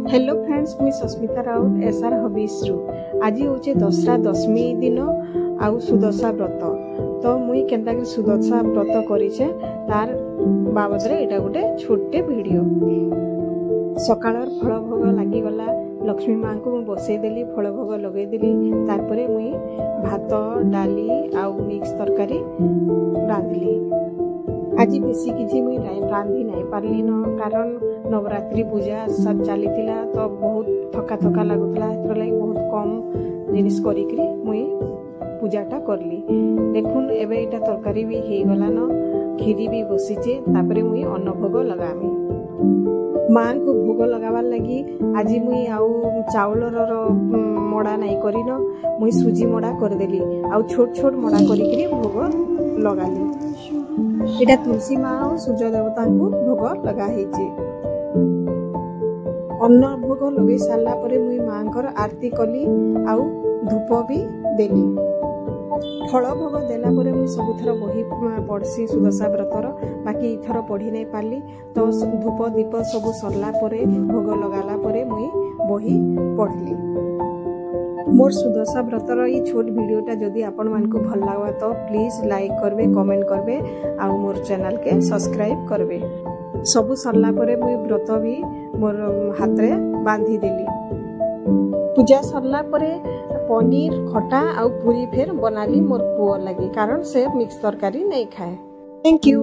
Hello friends, मुई Sasmita Raut SR hobbies रु। आज हूँ दसरा दशमी दिन आउ सुदशा व्रत। तो मुई केन्ता कि सुदशा व्रत करिछे तार बाबद रे एटा गोटे छोटे वीडियो। सकाळर फल भोग लागि गला, लक्ष्मी माँ को मु बसई देली, फल भोग लगे देली। तारपरे मुई भात डाली आउ मिक्स तरकारी रांधली। आज बेसी किछि मुई रांधि नहीं पारली न, कारण नवरात्रि पूजा सब चली तो बहुत थका थका लगुला। लगी बहुत कम जिनिस करिकरी मुई पूजाटा करली। देखुन एबे एटा तरकारी भी हे गला न, खीरी भी बसीचे। तापरे मुई अन्न भोग लगामी। माँ को भोग लगावार लगी आज मुई आउ चाउलर मड़ा नहीं करी न, मुई सुजी मड़ा कर देली। आउ छोट छोट मड़ा करिकरी भोग लगाली। एटा तुलसी माँ और सूर्य देवता को भोग लगा हेची। अन्न भोग लगे सारा परे मुई माँकर आरती कली आउ धूप भी देली। फल भोग देला परे मुई सबुथर बही पढ़सी सुदशा व्रतर, बाकी इथर पढ़ी नहीं पारली। तो धूप दीप सब सरला परे भोग लगाला परे मुई बही पढ़ली। मोर सुदशा व्रतर ये छोट वीडियोटा जदि आपण मानकु भल लागबा तो प्लीज लाइक करबे, कमेंट करबे आउ मोर चैनल के सब्सक्राइब करबे। सबु सरला परे मुई व्रत भी मोर हाथ रे बांधी देली। पूजा सरला परे पनीर खटा आउ पूरी फेर बनाली मोर पुओ लगी, कारण से मिक्स तरकारी नहीं खाए। Thank you.